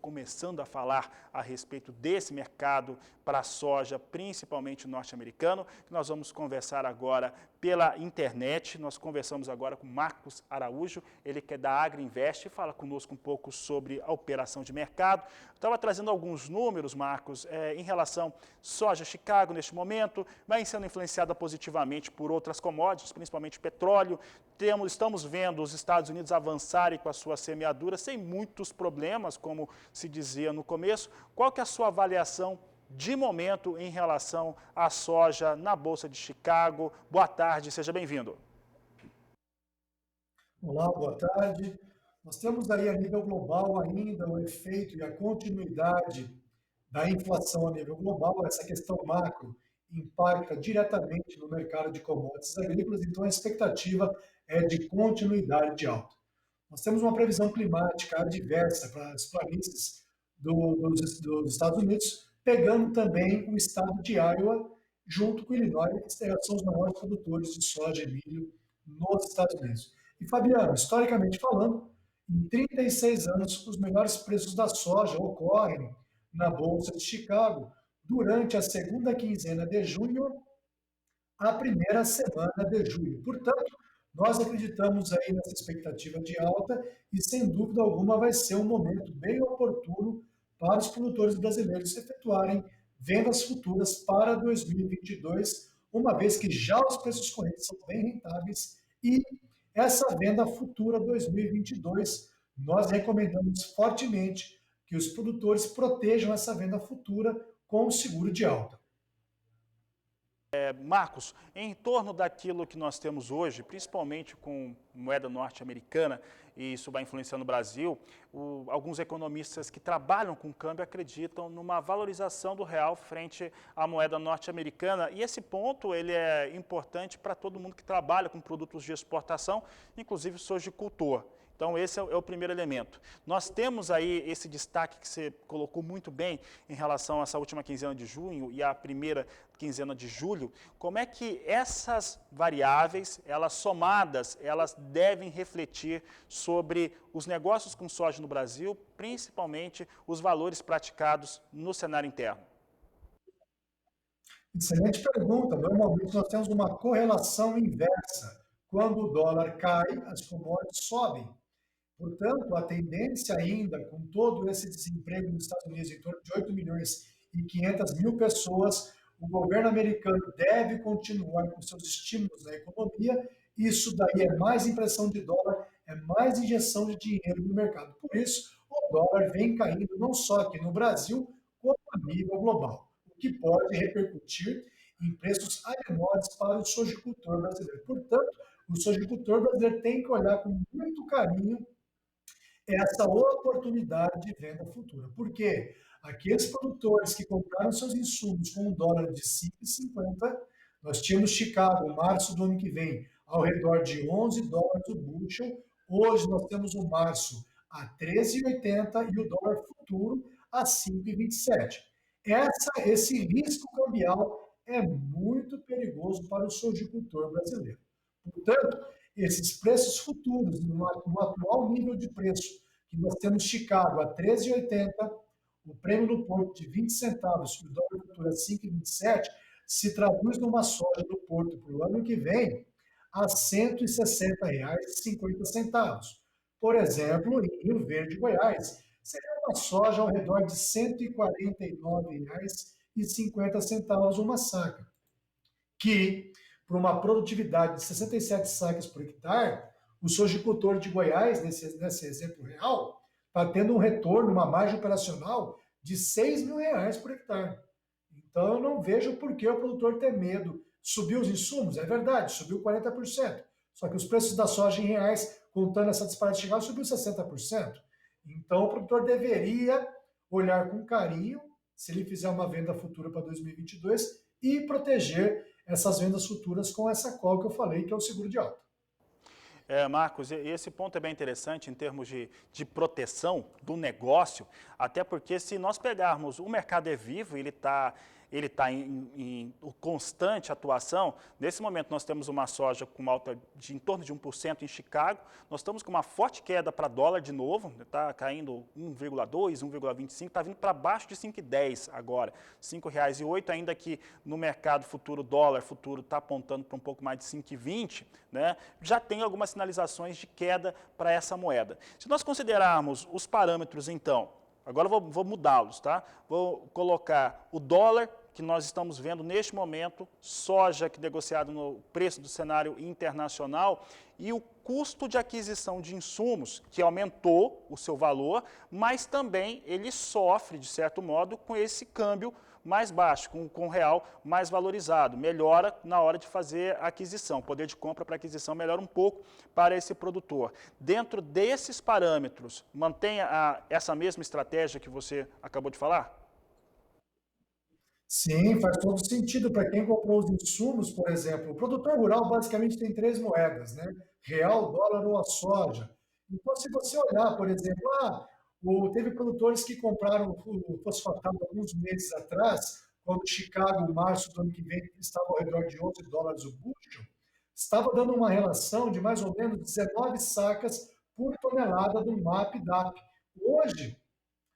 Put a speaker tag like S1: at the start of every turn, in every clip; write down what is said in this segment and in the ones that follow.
S1: começando a falar a respeito desse mercado para a soja, principalmente norte-americano. Nós vamos conversar agora pela internet. Nós conversamos agora com Marcos Araújo, ele que é da Agriinvest, e fala conosco um pouco sobre a operação de mercado. Estava trazendo alguns números, Marcos, em relação soja Chicago neste momento, vai sendo influenciada positivamente por outras commodities, principalmente petróleo. Estamos vendo os Estados Unidos avançarem com a sua semeadura sem muitos problemas, como se dizia no começo. Qual que é a sua avaliação de momento em relação à soja na Bolsa de Chicago? Boa tarde, seja bem-vindo.
S2: Olá, boa tarde. Nós temos aí a nível global ainda o efeito e a continuidade da inflação a nível global. Essa questão macro impacta diretamente no mercado de commodities agrícolas, então a expectativa é de continuidade de alta. Nós temos uma previsão climática adversa para as planícies dos Estados Unidos, pegando também o estado de Iowa, junto com Illinois, que são os maiores produtores de soja e milho nos Estados Unidos. E, Fabiano, historicamente falando, em 36 anos, os melhores preços da soja ocorrem na Bolsa de Chicago durante a segunda quinzena de junho à primeira semana de julho. Portanto, nós acreditamos aí nessa expectativa de alta e, sem dúvida alguma, vai ser um momento bem oportuno para os produtores brasileiros efetuarem vendas futuras para 2022, uma vez que já os preços correntes são bem rentáveis e essa venda futura 2022, nós recomendamos fortemente que os produtores protejam essa venda futura com o seguro de alta.
S1: Marcos, em torno daquilo que nós temos hoje, principalmente com moeda norte-americana, e isso vai influenciar no Brasil, alguns economistas que trabalham com câmbio acreditam numa valorização do real frente à moeda norte-americana, e esse ponto ele é importante para todo mundo que trabalha com produtos de exportação, inclusive o sojicultor. Então, esse é o primeiro elemento. Nós temos aí esse destaque que você colocou muito bem em relação a essa última quinzena de junho e a primeira quinzena de julho. Como é que essas variáveis, elas somadas, elas devem refletir sobre os negócios com soja no Brasil, principalmente os valores praticados no cenário interno?
S2: Excelente pergunta. Normalmente nós temos uma correlação inversa. Quando o dólar cai, as commodities sobem. Portanto, a tendência ainda, com todo esse desemprego nos Estados Unidos, em torno de 8 milhões e 500 mil pessoas, o governo americano deve continuar com seus estímulos na economia. Isso daí é mais impressão de dólar, é mais injeção de dinheiro no mercado. Por isso, o dólar vem caindo não só aqui no Brasil, como a nível global, o que pode repercutir em preços menores para o sojicultor brasileiro. Portanto, o sojicultor brasileiro tem que olhar com muito carinho essa oportunidade de venda futura. Por quê? Aqueles produtores que compraram seus insumos com um dólar de 5,50, nós tínhamos Chicago, março do ano que vem, ao redor de 11 dólares o bushel. Hoje nós temos o março a 13,80 e o dólar futuro a 5,27. Esse risco cambial é muito perigoso para o sojicultor brasileiro. Portanto, esses preços futuros, no atual nível de preço, que nós temos Chicago a 13,80, o prêmio no Porto de 20 centavos e o dólar futuro a 5,27, se traduz numa soja do Porto para o ano que vem a R$ 160,50. Por exemplo, em Rio Verde, Goiás, seria uma soja ao redor de R$ 149,50 uma saca, que para uma produtividade de 67 sacas por hectare, o sojicultor de Goiás, nesse exemplo real, está tendo um retorno, uma margem operacional de R$ 6.000 por hectare. Então, eu não vejo por que o produtor ter medo. Subiu os insumos? É verdade, subiu 40%. Só que os preços da soja em reais, contando essa disparada de Chicago, subiu 60%. Então, o produtor deveria olhar com carinho, se ele fizer uma venda futura para 2022, e proteger essas vendas futuras com essa call que eu falei, que é o seguro de alta.
S1: Marcos, esse ponto é bem interessante em termos de proteção do negócio, até porque se nós pegarmos, o mercado é vivo, ele está ele está em constante atuação. Nesse momento nós temos uma soja com alta de em torno de 1% em Chicago, nós estamos com uma forte queda para dólar de novo, está caindo 1,2, 1,25, está vindo para baixo de 5,10 agora, R$ 5,08, ainda que no mercado futuro, dólar futuro está apontando para um pouco mais de 5,20, né? Já tem algumas sinalizações de queda para essa moeda. Se nós considerarmos os parâmetros, então, agora vou mudá-los, tá? Vou colocar o dólar, que nós estamos vendo neste momento, soja que negociado no preço do cenário internacional, e o custo de aquisição de insumos, que aumentou o seu valor, mas também ele sofre, de certo modo, com esse câmbio mais baixo, com o real mais valorizado. Melhora na hora de fazer a aquisição. O poder de compra para aquisição melhora um pouco para esse produtor. Dentro desses parâmetros, mantenha essa mesma estratégia que você acabou de falar?
S2: Sim, faz todo sentido para quem comprou os insumos, por exemplo. O produtor rural basicamente tem três moedas, né? Real, dólar ou a soja. Então, se você olhar, por exemplo, teve produtores que compraram o fosfatado alguns meses atrás, quando Chicago, março do ano que vem, estava ao redor de US$ 11 o bushel, estava dando uma relação de mais ou menos 19 sacas por tonelada do MAP DAP. Hoje,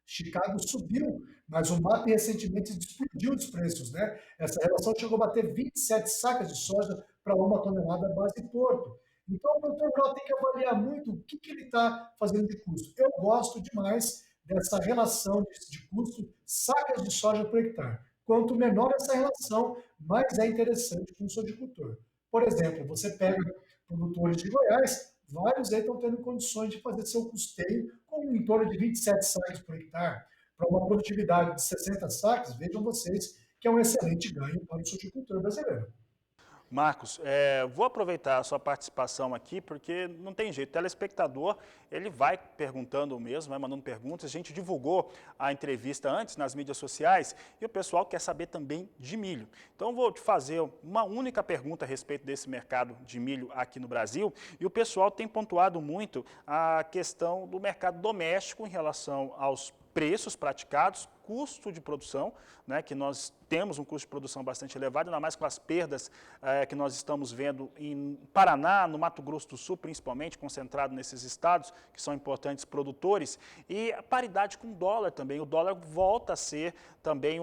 S2: Chicago subiu, mas o MAP recentemente explodiu os preços, né? Essa relação chegou a bater 27 sacas de soja para uma tonelada base Porto. Então, o produtor rural tem que avaliar muito o que ele está fazendo de custo. Eu gosto demais dessa relação de custo, sacas de soja por hectare. Quanto menor essa relação, mais é interessante para o sojicultor. Por exemplo, você pega produtores de Goiás, vários aí estão tendo condições de fazer seu custeio com em torno de 27 sacas por hectare. Para uma produtividade de 60 sacas, vejam vocês que é um excelente ganho para o sojicultor brasileiro.
S1: Marcos, vou aproveitar a sua participação aqui, porque não tem jeito, o telespectador, ele vai perguntando mesmo, vai mandando perguntas, a gente divulgou a entrevista antes nas mídias sociais e o pessoal quer saber também de milho. Então vou te fazer uma única pergunta a respeito desse mercado de milho aqui no Brasil, e o pessoal tem pontuado muito a questão do mercado doméstico em relação aos preços praticados, custo de produção, né, que nós temos um custo de produção bastante elevado, ainda mais com as perdas que nós estamos vendo em Paraná, no Mato Grosso do Sul, principalmente, concentrado nesses estados, que são importantes produtores, e a paridade com o dólar também. O dólar volta a ser também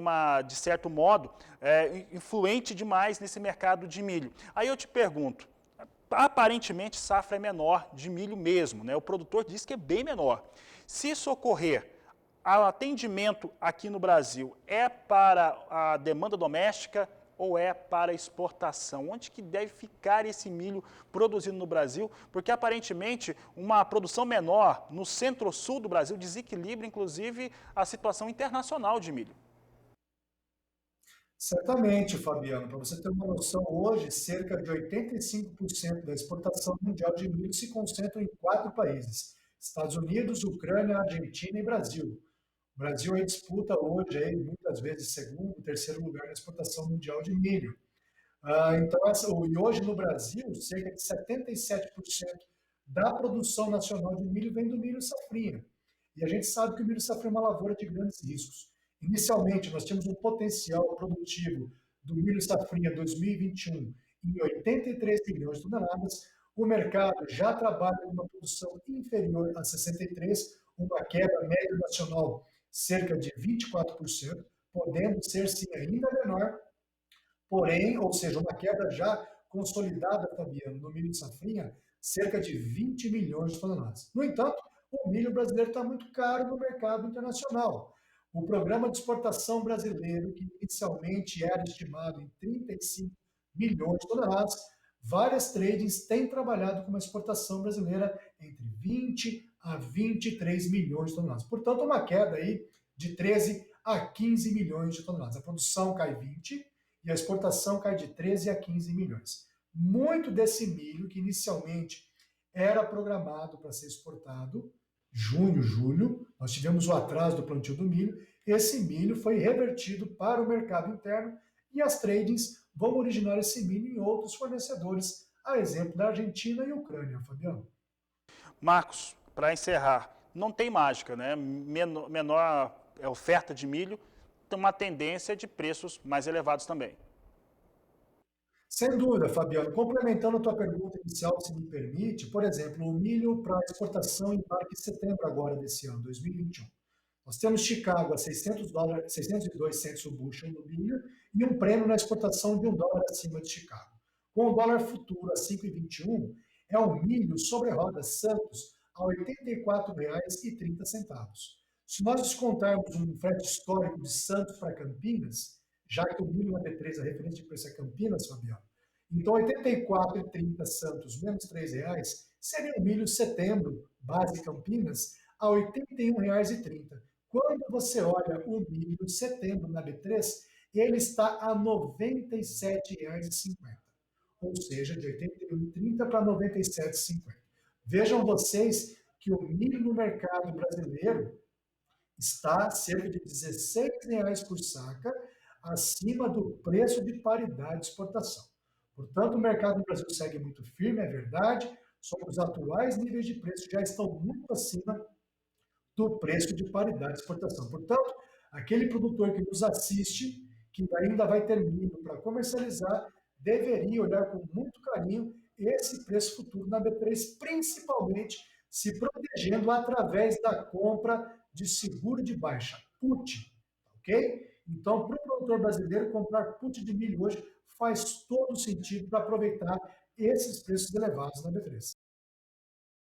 S1: de certo modo, influente demais nesse mercado de milho. Aí eu te pergunto, aparentemente safra é menor de milho mesmo, né? O produtor diz que é bem menor. Se isso ocorrer, o atendimento aqui no Brasil é para a demanda doméstica ou é para exportação? Onde que deve ficar esse milho produzido no Brasil? Porque aparentemente uma produção menor no centro-sul do Brasil desequilibra inclusive a situação internacional de milho.
S2: Certamente, Fabiano. Para você ter uma noção, hoje cerca de 85% da exportação mundial de milho se concentra em quatro países: Estados Unidos, Ucrânia, Argentina e Brasil. O Brasil aí disputa hoje, aí, muitas vezes, segundo, terceiro lugar na exportação mundial de milho. Então, e hoje no Brasil, cerca de 77% da produção nacional de milho vem do milho safrinha. E a gente sabe que o milho safrinha é uma lavoura de grandes riscos. Inicialmente, nós tínhamos um potencial produtivo do milho safrinha 2021 em 83 milhões de toneladas. O mercado já trabalha com uma produção inferior a 63, uma queda média nacional cerca de 24%, podendo ser sim ainda menor, porém, ou seja, uma queda já consolidada, Fabiano, no milho de safrinha, cerca de 20 milhões de toneladas. No entanto, o milho brasileiro está muito caro no mercado internacional. O programa de exportação brasileiro, que inicialmente era estimado em 35 milhões de toneladas, várias tradings têm trabalhado com uma exportação brasileira entre 20 a 23 milhões de toneladas. Portanto, uma queda aí de 13 a 15 milhões de toneladas. A produção cai 20 e a exportação cai de 13 a 15 milhões. Muito desse milho, que inicialmente era programado para ser exportado, junho, julho, nós tivemos o atraso do plantio do milho, esse milho foi revertido para o mercado interno e as tradings vão originar esse milho em outros fornecedores, a exemplo da Argentina e Ucrânia, Fabiano.
S1: Marcos, para encerrar, não tem mágica, né? Menor oferta de milho uma tendência de preços mais elevados também.
S2: Sem dúvida, Fabiano. Complementando a tua pergunta inicial, se me permite, por exemplo, o milho para exportação embarca em setembro agora desse ano, 2021. Nós temos Chicago a $600, 602 centos o bushel no milho e um prêmio na exportação de $1 acima de Chicago. Com o dólar futuro a 5,21, é o milho sobre roda Santos a R$ 84,30. Se nós descontarmos um frete histórico de Santos para Campinas, já que o milho na B3, a referência de preço é Campinas, Fabiano, então 84,30 Santos menos R$ 3 seria o milho setembro, base Campinas, a R$ 81,30. Quando você olha o milho de setembro na B3, ele está a R$ 97,50, ou seja, de 81,30 para 97,50. Vejam vocês que o milho no mercado brasileiro está a cerca de R$ 16 por saca, acima do preço de paridade de exportação. Portanto, o mercado no Brasil segue muito firme, é verdade, só que os atuais níveis de preço já estão muito acima do preço de paridade de exportação. Portanto, aquele produtor que nos assiste, que ainda vai ter milho para comercializar, deveria olhar com muito carinho esse preço futuro na B3, principalmente se protegendo através da compra de seguro de baixa, PUT, ok? Então, para o produtor brasileiro, comprar PUT de milho hoje faz todo sentido para aproveitar esses preços elevados na B3.